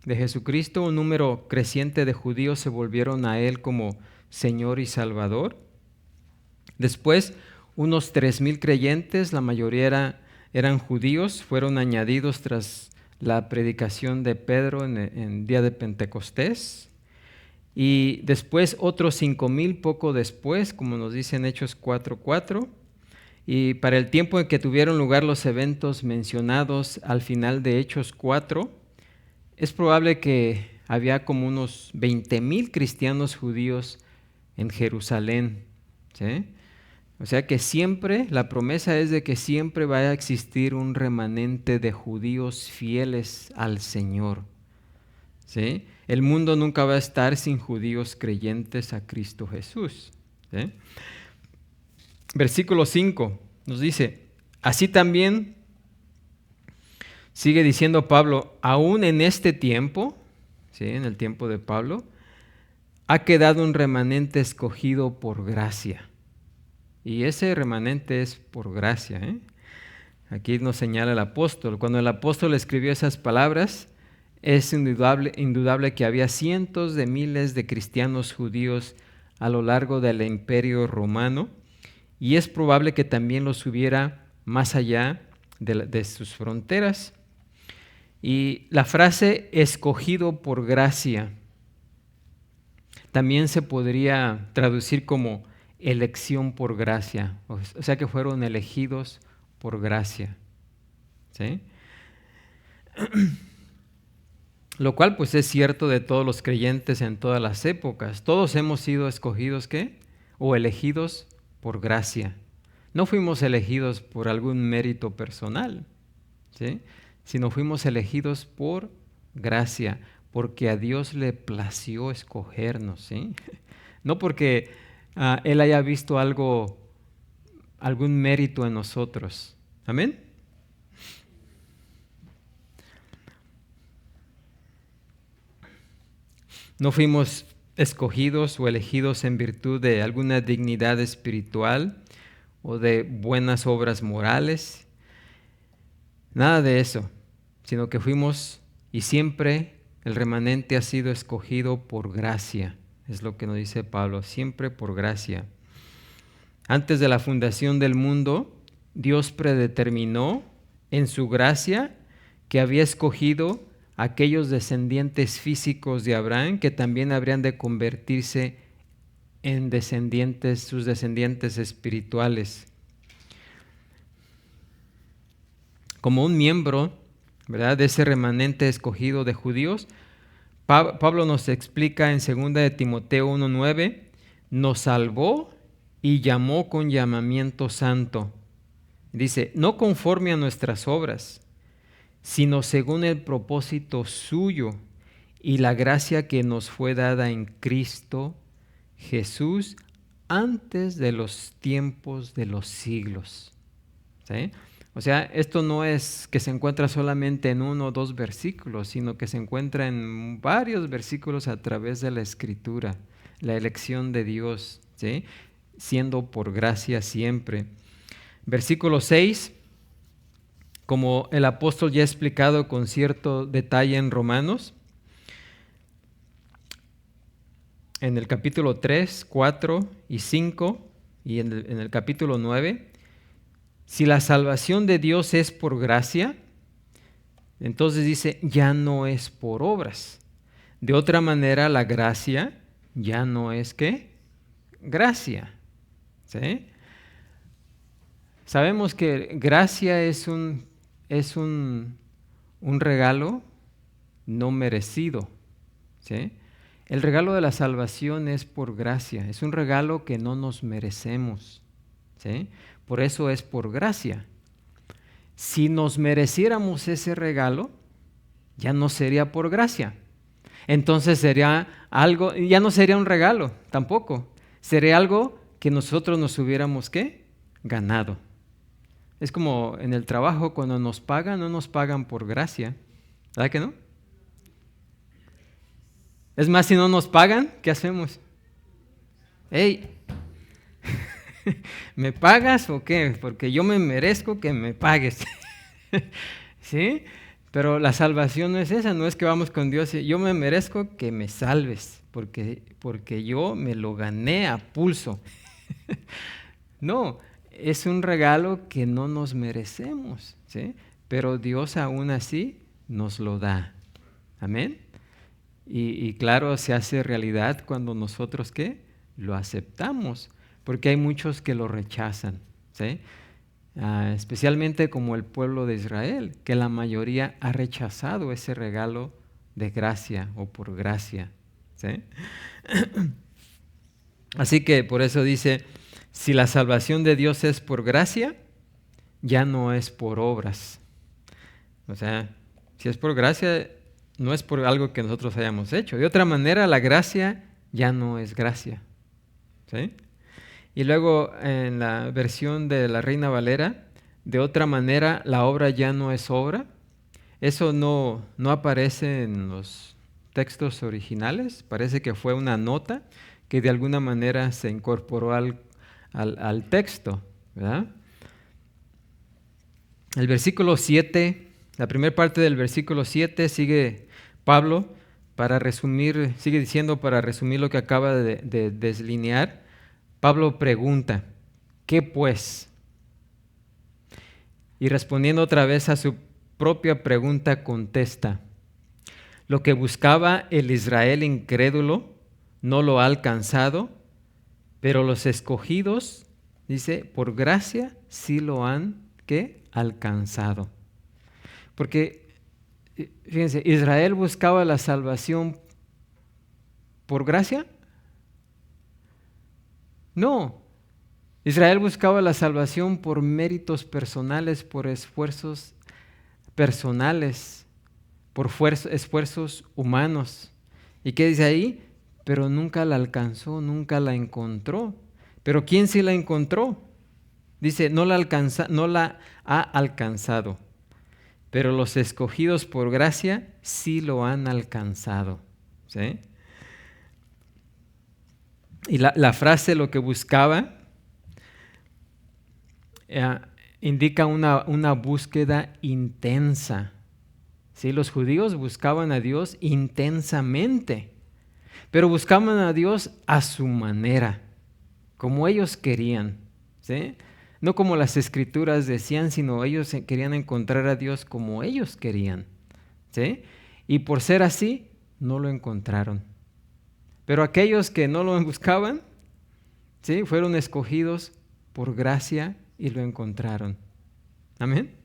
de Jesucristo, un número creciente de judíos se volvieron a Él como Señor y Salvador. Después, unos 3,000 creyentes, la mayoría eran judíos, fueron añadidos tras la predicación de Pedro en día de Pentecostés. Y después otros 5,000 poco después, como nos dice en Hechos 4:4. Y para el tiempo en que tuvieron lugar los eventos mencionados al final de Hechos 4, es probable que había como unos 20,000 cristianos judíos en Jerusalén, ¿sí? O sea que siempre, la promesa es de que siempre va a existir un remanente de judíos fieles al Señor, ¿sí? El mundo nunca va a estar sin judíos creyentes a Cristo Jesús, ¿sí? Versículo 5 nos dice, así también, sigue diciendo Pablo, aún en este tiempo, ¿sí? En el tiempo de Pablo, ha quedado un remanente escogido por gracia. Y ese remanente es por gracia, ¿eh? Aquí nos señala el apóstol. Cuando el apóstol escribió esas palabras, es indudable que había cientos de miles de cristianos judíos a lo largo del imperio romano, y es probable que también los hubiera más allá de sus fronteras. Y la frase escogido por gracia también se podría traducir como elección por gracia, o sea que fueron elegidos por gracia, ¿sí? Lo cual pues es cierto de todos los creyentes en todas las épocas. Todos hemos sido escogidos, ¿qué? O elegidos por gracia. No fuimos elegidos por algún mérito personal, ¿sí? Sino fuimos elegidos por gracia, porque a Dios le plació escogernos, ¿sí? No porque Él haya visto algún mérito en nosotros. ¿Amén? No fuimos escogidos o elegidos en virtud de alguna dignidad espiritual o de buenas obras morales. Nada de eso, sino que fuimos y siempre el remanente ha sido escogido por gracia. Es lo que nos dice Pablo, siempre por gracia. Antes de la fundación del mundo, Dios predeterminó en su gracia que había escogido a aquellos descendientes físicos de Abraham que también habrían de convertirse en sus descendientes espirituales. Como un miembro, ¿verdad?, de ese remanente escogido de judíos, Pablo nos explica en 2 de Timoteo 1:9, nos salvó y llamó con llamamiento santo. Dice, no conforme a nuestras obras, sino según el propósito suyo y la gracia que nos fue dada en Cristo Jesús antes de los tiempos de los siglos. ¿Sí? O sea, esto no es que se encuentra solamente en 1 o 2 versículos, sino que se encuentra en varios versículos a través de la Escritura, la elección de Dios, ¿sí?, siendo por gracia siempre. Versículo 6, como el apóstol ya ha explicado con cierto detalle en Romanos, en el capítulo 3, 4 y 5 y en el capítulo 9, si la salvación de Dios es por gracia, entonces dice, ya no es por obras. De otra manera, la gracia ya no es ¿qué? Gracia. ¿Sí? Sabemos que gracia es un regalo no merecido. ¿Sí? El regalo de la salvación es por gracia, es un regalo que no nos merecemos. ¿Sí? Por eso es por gracia. Si nos mereciéramos ese regalo, ya no sería por gracia. Entonces sería algo, ya no sería un regalo tampoco. Sería algo que nosotros nos hubiéramos ¿qué? Ganado. Es como en el trabajo, cuando nos pagan, no nos pagan por gracia. ¿Verdad que no? Es más, si no nos pagan, ¿qué hacemos? ¡Ey! ¿Me pagas o qué? Porque yo me merezco que me pagues. ¿Sí? Pero la salvación no es esa, no es que vamos con Dios y yo me merezco que me salves, porque yo me lo gané a pulso. No, es un regalo que no nos merecemos, ¿sí? Pero Dios aún así nos lo da. Amén. Y claro, se hace realidad cuando nosotros, ¿qué? Lo aceptamos, porque hay muchos que lo rechazan, ¿sí? Especialmente como el pueblo de Israel, que la mayoría ha rechazado ese regalo de gracia o por gracia, ¿sí? Así que por eso dice, si la salvación de Dios es por gracia, ya no es por obras. O sea, si es por gracia, no es por algo que nosotros hayamos hecho. De otra manera, la gracia ya no es gracia, ¿sí? Y luego en la versión de la Reina Valera, de otra manera, la obra ya no es obra. Eso no aparece en los textos originales. Parece que fue una nota que de alguna manera se incorporó al texto, ¿verdad? El versículo 7, la primera parte del versículo 7 sigue Pablo sigue diciendo para resumir lo que acaba de deslinear. Pablo pregunta, ¿qué pues? Y respondiendo otra vez a su propia pregunta contesta, lo que buscaba el Israel incrédulo no lo ha alcanzado, pero los escogidos, dice, por gracia sí lo han, ¿qué? Alcanzado. Porque, fíjense, Israel buscaba la salvación por gracia. No, Israel buscaba la salvación por méritos personales, por esfuerzos personales, por esfuerzos humanos. ¿Y qué dice ahí? Pero nunca la alcanzó, nunca la encontró. ¿Pero quién sí la encontró? Dice, no la ha alcanzado, pero los escogidos por gracia sí lo han alcanzado, ¿sí? Y la frase lo que buscaba indica una búsqueda intensa. ¿Sí? Los judíos buscaban a Dios intensamente, pero buscaban a Dios a su manera, como ellos querían, ¿sí? No como las escrituras decían, sino ellos querían encontrar a Dios como ellos querían, ¿sí? Y por ser así, no lo encontraron. Pero aquellos que no lo buscaban, ¿sí? Fueron escogidos por gracia y lo encontraron. Amén.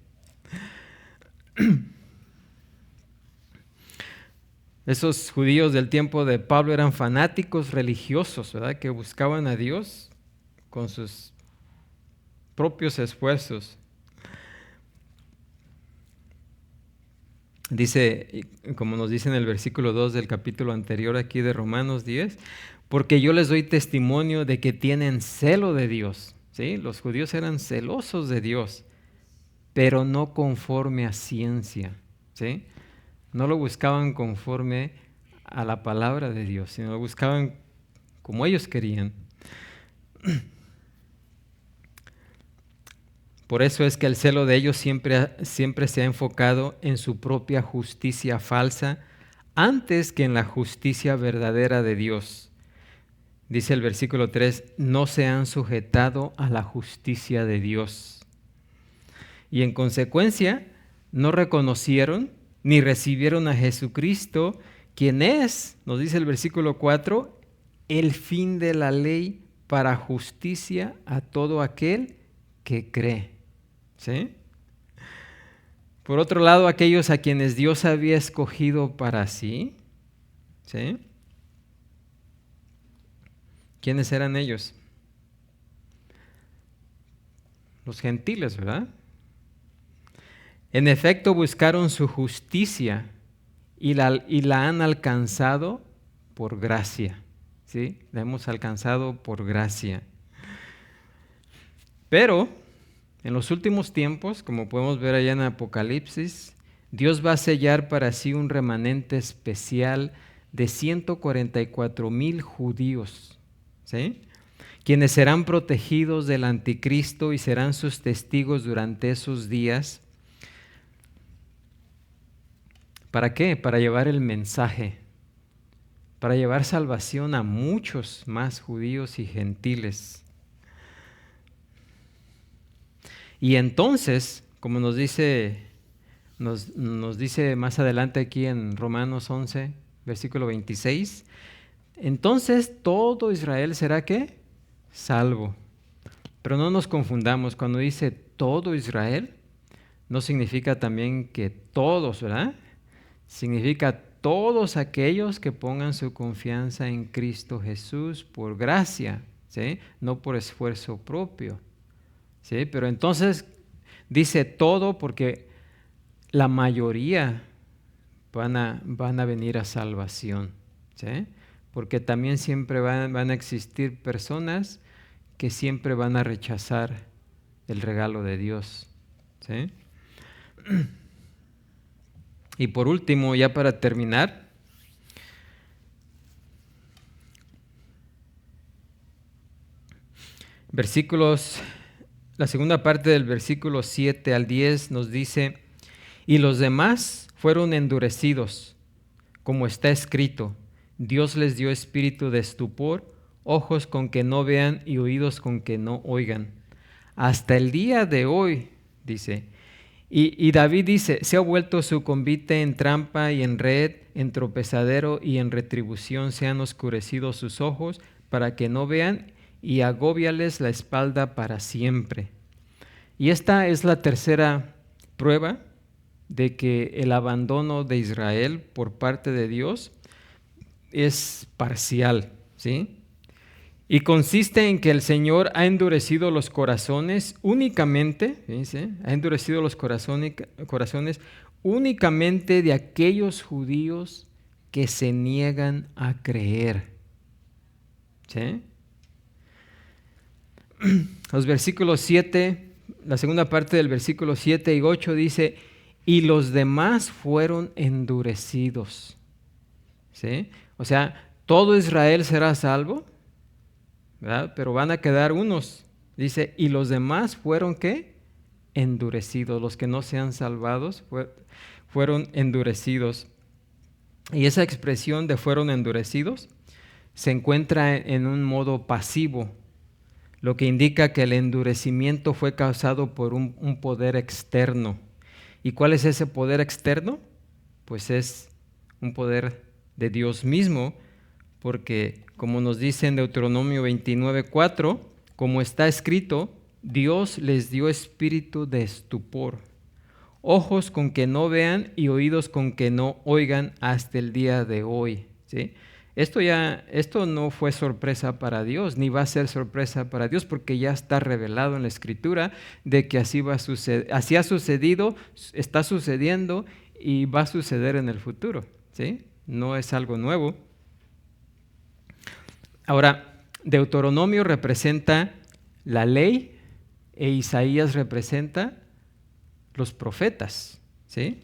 Esos judíos del tiempo de Pablo eran fanáticos religiosos, ¿verdad? Que buscaban a Dios con sus propios esfuerzos. Dice, como nos dice en el versículo 2 del capítulo anterior aquí de Romanos 10, porque yo les doy testimonio de que tienen celo de Dios. ¿Sí? Los judíos eran celosos de Dios, pero no conforme a ciencia, ¿sí? No lo buscaban conforme a la palabra de Dios, sino lo buscaban como ellos querían. Por eso es que el celo de ellos siempre se ha enfocado en su propia justicia falsa antes que en la justicia verdadera de Dios. Dice el versículo 3, no se han sujetado a la justicia de Dios. Y en consecuencia, no reconocieron ni recibieron a Jesucristo, quien es, nos dice el versículo 4, el fin de la ley para justicia a todo aquel que cree. ¿Sí? Por otro lado, aquellos a quienes Dios había escogido para sí, ¿sí? ¿Quiénes eran ellos? Los gentiles, ¿verdad? En efecto, buscaron su justicia y la han alcanzado por gracia, ¿sí? La hemos alcanzado por gracia. Pero en los últimos tiempos, como podemos ver allá en Apocalipsis, Dios va a sellar para sí un remanente especial de 144,000 judíos, ¿sí? Quienes serán protegidos del anticristo y serán sus testigos durante esos días. ¿Para qué? Para llevar el mensaje, para llevar salvación a muchos más judíos y gentiles. Y entonces, como nos dice más adelante aquí en Romanos 11, versículo 26, entonces todo Israel será ¿qué? Salvo. Pero no nos confundamos, cuando dice todo Israel, no significa también que todos, ¿verdad? Significa todos aquellos que pongan su confianza en Cristo Jesús por gracia, ¿sí? No por esfuerzo propio, ¿sí? Pero entonces dice todo porque la mayoría van a venir a salvación, ¿sí? Porque también siempre van a existir personas que siempre van a rechazar el regalo de Dios, ¿sí? Y por último, ya para terminar, la segunda parte del versículo 7 al 10 nos dice, y los demás fueron endurecidos, como está escrito, Dios les dio espíritu de estupor, ojos con que no vean y oídos con que no oigan. Hasta el día de hoy, dice, y David dice, se ha vuelto su convite en trampa y en red, en tropezadero y en retribución se han oscurecido sus ojos para que no vean y agóbiales la espalda para siempre. Y esta es la tercera prueba de que el abandono de Israel por parte de Dios es parcial, ¿sí? Y consiste en que el Señor ha endurecido los corazones únicamente, fíjense, ha endurecido los corazones únicamente de aquellos judíos que se niegan a creer, ¿sí? Los versículos 7, la segunda parte del versículo 7 y 8 dice, y los demás fueron endurecidos, ¿sí? O sea, todo Israel será salvo, ¿verdad? Pero van a quedar unos, dice, y los demás fueron ¿qué? Endurecidos, los que no sean salvados fueron endurecidos. Y esa expresión de fueron endurecidos se encuentra en un modo pasivo, lo que indica que el endurecimiento fue causado por un poder externo. ¿Y cuál es ese poder externo? Pues es un poder de Dios mismo, porque como nos dice en Deuteronomio 29:4, como está escrito, Dios les dio espíritu de estupor, ojos con que no vean y oídos con que no oigan hasta el día de hoy, ¿sí? Esto no fue sorpresa para Dios, ni va a ser sorpresa para Dios, porque ya está revelado en la Escritura de que así va a suceder, así ha sucedido, está sucediendo y va a suceder en el futuro, ¿sí? No es algo nuevo. Ahora, Deuteronomio representa la ley e Isaías representa los profetas, ¿sí?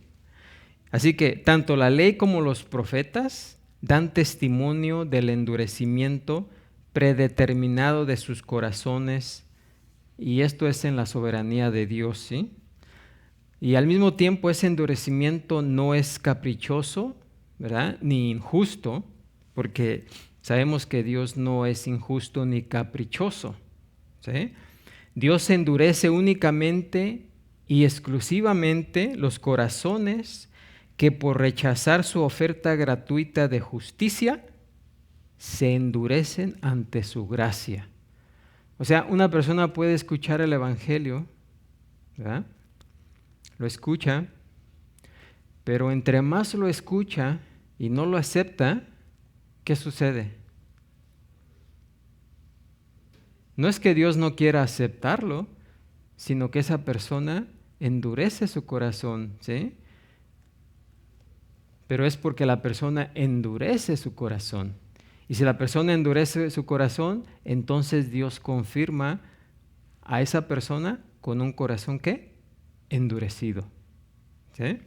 Así que tanto la ley como los profetas dan testimonio del endurecimiento predeterminado de sus corazones, y esto es en la soberanía de Dios, ¿sí? Y al mismo tiempo ese endurecimiento no es caprichoso, ¿verdad? Ni injusto, porque sabemos que Dios no es injusto ni caprichoso, ¿sí? Dios endurece únicamente y exclusivamente los corazones que por rechazar su oferta gratuita de justicia se endurecen ante su gracia. O sea, una persona puede escuchar el Evangelio, ¿verdad? Lo escucha, pero entre más lo escucha y no lo acepta, ¿qué sucede? No es que Dios no quiera aceptarlo, sino que esa persona endurece su corazón, ¿sí? Pero es porque la persona endurece su corazón. Y si la persona endurece su corazón, entonces Dios confirma a esa persona con un corazón ¿qué? Endurecido, ¿sí?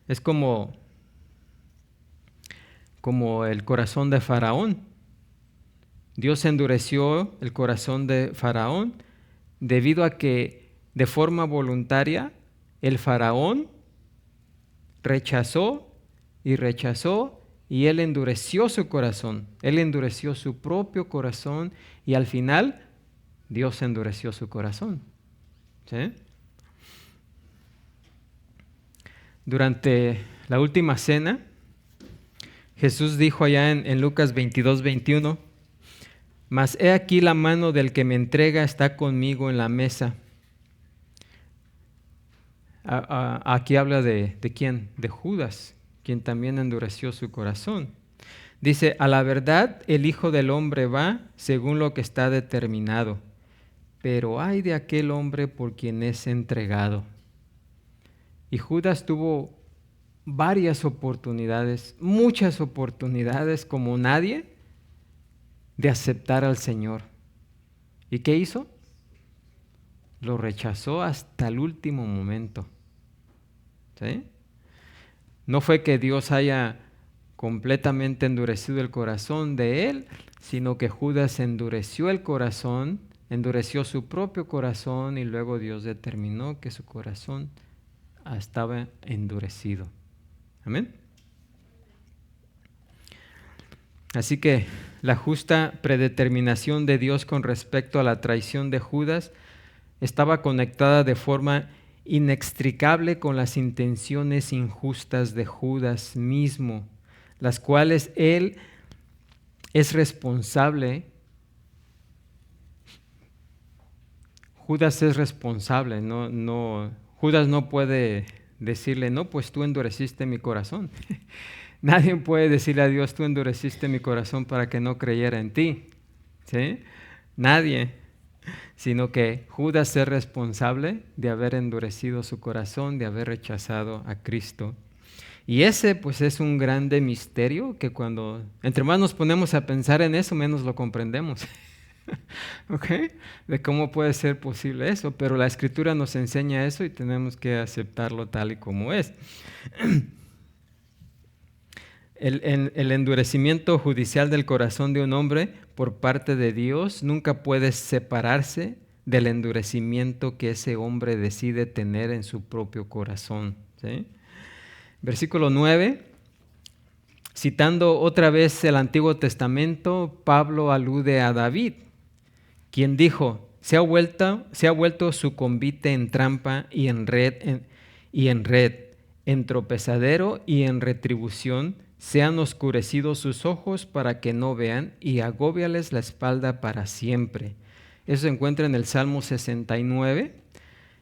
Es como el corazón de Faraón. Dios endureció el corazón de Faraón debido a que de forma voluntaria el Faraón rechazó y rechazó, y él endureció su corazón. Él endureció su propio corazón y al final Dios endureció su corazón. ¿Sí? Durante la última cena, Jesús dijo allá en Lucas 22:21, mas he aquí la mano del que me entrega está conmigo en la mesa. Aquí habla de quién, de Judas, quien también endureció su corazón. Dice, a la verdad el Hijo del Hombre va según lo que está determinado, pero ay de aquel hombre por quien es entregado. Y Judas tuvo varias oportunidades, muchas oportunidades como nadie, de aceptar al Señor. ¿Y qué hizo? Lo rechazó hasta el último momento. ¿Sí? No fue que Dios haya completamente endurecido el corazón de él, sino que Judas endureció el corazón, endureció su propio corazón y luego Dios determinó que su corazón estaba endurecido. Amén. Así que la justa predeterminación de Dios con respecto a la traición de Judas estaba conectada de forma inextricable con las intenciones injustas de Judas mismo, las cuales él es responsable. Judas es responsable, Judas no puede decirle, no, pues tú endureciste mi corazón. Nadie puede decirle a Dios, tú endureciste mi corazón para que no creyera en ti. ¿Sí? Nadie. Sino que Judas es responsable de haber endurecido su corazón, de haber rechazado a Cristo. Y ese pues es un grande misterio que cuando entre más nos ponemos a pensar en eso, menos lo comprendemos. ¿Ok? De cómo puede ser posible eso, pero la Escritura nos enseña eso y tenemos que aceptarlo tal y como es. El endurecimiento judicial del corazón de un hombre por parte de Dios nunca puede separarse del endurecimiento que ese hombre decide tener en su propio corazón. ¿Sí? Versículo 9, citando otra vez el Antiguo Testamento, Pablo alude a David, quien dijo, se ha vuelto su convite en trampa y en red, en tropezadero y en retribución, se han oscurecido sus ojos para que no vean y agóbiales la espalda para siempre. Eso se encuentra en el Salmo 69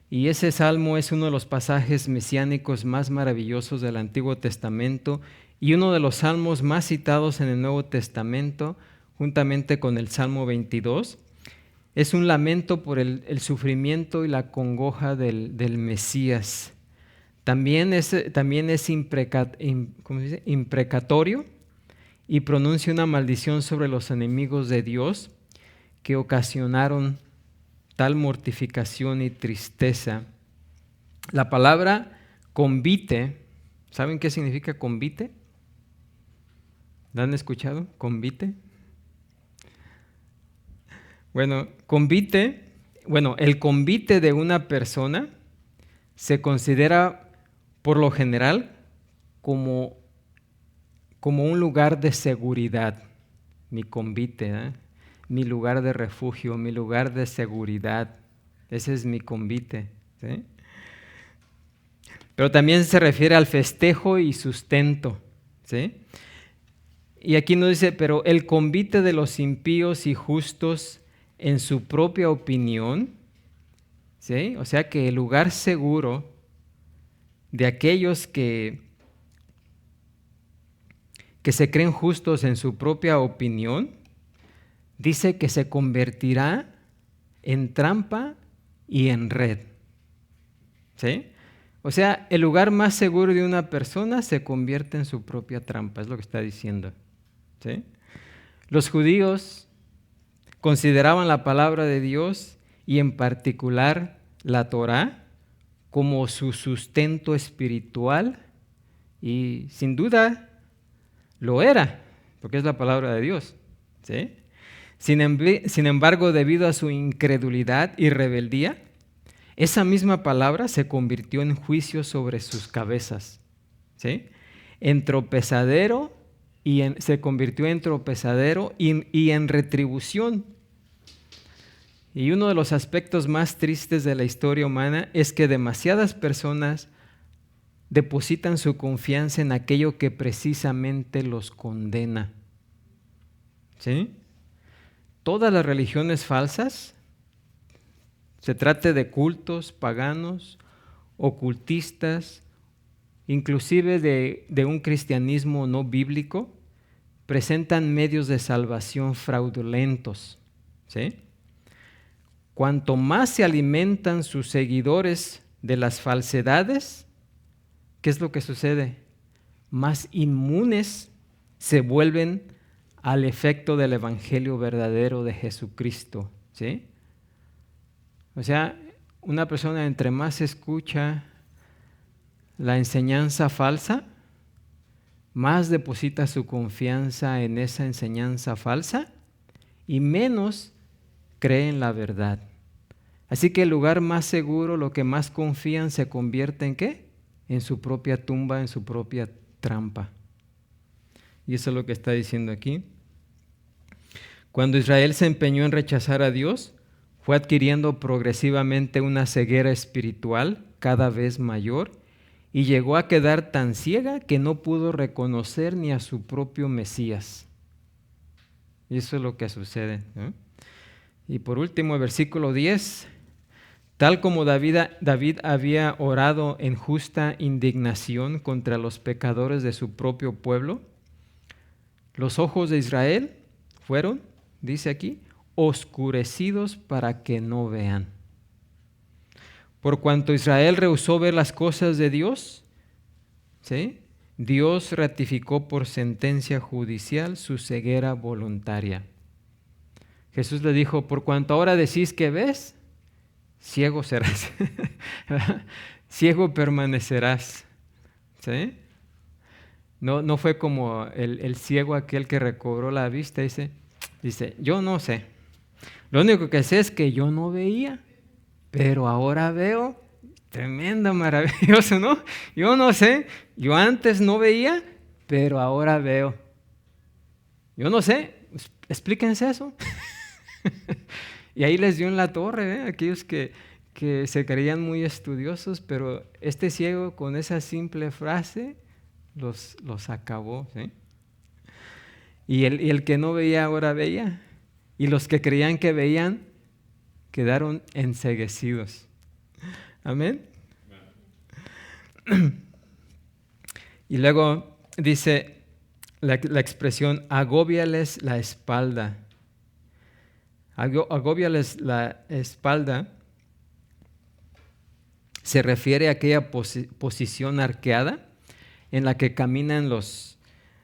y ese salmo es uno de los pasajes mesiánicos más maravillosos del Antiguo Testamento y uno de los salmos más citados en el Nuevo Testamento, juntamente con el Salmo 22. Es un lamento por el sufrimiento y la congoja del Mesías. También es imprecatorio y pronuncia una maldición sobre los enemigos de Dios que ocasionaron tal mortificación y tristeza. La palabra convite, ¿saben qué significa convite? ¿La han escuchado? ¿Convite? El convite de una persona se considera por lo general como un lugar de seguridad. Mi convite, mi lugar de refugio, mi lugar de seguridad. Ese es mi convite. ¿Sí? Pero también se refiere al festejo y sustento. ¿Sí? Y aquí nos dice, pero el convite de los impíos y justos en su propia opinión, ¿sí? O sea que el lugar seguro de aquellos que se creen justos en su propia opinión, dice que se convertirá en trampa y en red. ¿Sí? O sea, el lugar más seguro de una persona se convierte en su propia trampa, es lo que está diciendo. ¿Sí? Los judíos consideraban la palabra de Dios y en particular la Torá como su sustento espiritual y sin duda lo era, porque es la palabra de Dios. ¿Sí? Sin embargo, debido a su incredulidad y rebeldía, esa misma palabra se convirtió en juicio sobre sus cabezas. ¿sí? En tropezadero se convirtió en tropezadero y en retribución. Y uno de los aspectos más tristes de la historia humana es que demasiadas personas depositan su confianza en aquello que precisamente los condena. ¿Sí? Todas las religiones falsas, se trate de cultos paganos, ocultistas, inclusive de un cristianismo no bíblico, presentan medios de salvación fraudulentos. ¿Sí? Cuanto más se alimentan sus seguidores de las falsedades, ¿qué es lo que sucede? Más inmunes se vuelven al efecto del evangelio verdadero de Jesucristo, ¿sí? O sea, una persona entre más escucha la enseñanza falsa, más deposita su confianza en esa enseñanza falsa y menos cree en la verdad. Así que el lugar más seguro, lo que más confían, se convierte ¿en qué? En su propia tumba, en su propia trampa. Y eso es lo que está diciendo aquí. Cuando Israel se empeñó en rechazar a Dios, fue adquiriendo progresivamente una ceguera espiritual cada vez mayor y llegó a quedar tan ciega que no pudo reconocer ni a su propio Mesías. Y eso es lo que sucede, ¿no? Y por último, el versículo 10, tal como David había orado en justa indignación contra los pecadores de su propio pueblo, los ojos de Israel fueron, dice aquí, oscurecidos para que no vean. Por cuanto Israel rehusó ver las cosas de Dios, ¿sí? Dios ratificó por sentencia judicial su ceguera voluntaria. Jesús le dijo, por cuanto ahora decís que ves, ciego serás, ciego permanecerás. ¿Sí? No fue como el ciego aquel que recobró la vista, dice, yo no sé. Lo único que sé es que yo no veía, pero ahora veo. Tremendo, maravilloso, ¿no? Yo no sé, yo antes no veía, pero ahora veo. Yo no sé, explíquense eso. Y ahí les dio en la torre, ¿eh? Aquellos que se creían muy estudiosos, pero este ciego con esa simple frase los acabó, ¿sí? Y el que no veía ahora veía, y los que creían que veían quedaron enceguecidos. Amén. Y luego dice la expresión, agóbiales la espalda. Agóbiales la espalda se refiere a aquella posición arqueada en la que caminan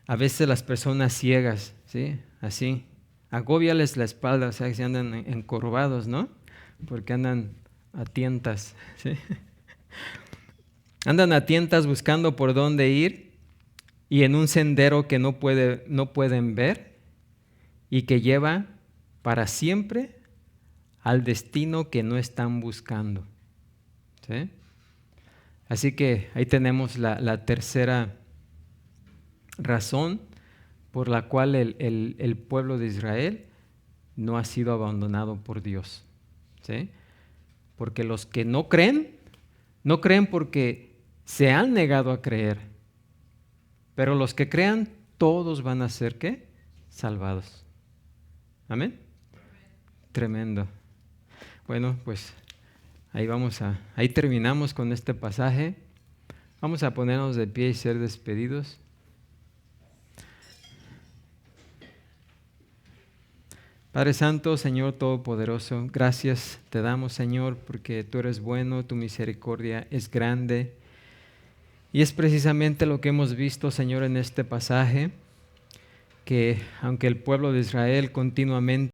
a veces las personas ciegas, ¿sí? Así. Agóbiales la espalda, o sea, que se andan encorvados, ¿no? Porque andan a tientas, ¿sí? Andan a tientas buscando por dónde ir y en un sendero que no pueden ver y que lleva para siempre al destino que no están buscando. ¿Sí? Así que ahí tenemos la tercera razón por la cual el pueblo de Israel no ha sido abandonado por Dios. ¿Sí? Porque los que no creen porque se han negado a creer. Pero los que crean, todos van a ser ¿qué? Salvados. ¿Amén? Tremendo. Bueno, pues ahí terminamos con este pasaje. Vamos a ponernos de pie y ser despedidos. Padre Santo, Señor Todopoderoso, gracias te damos, Señor, porque tú eres bueno, tu misericordia es grande. Y es precisamente lo que hemos visto, Señor, en este pasaje, que aunque el pueblo de Israel continuamente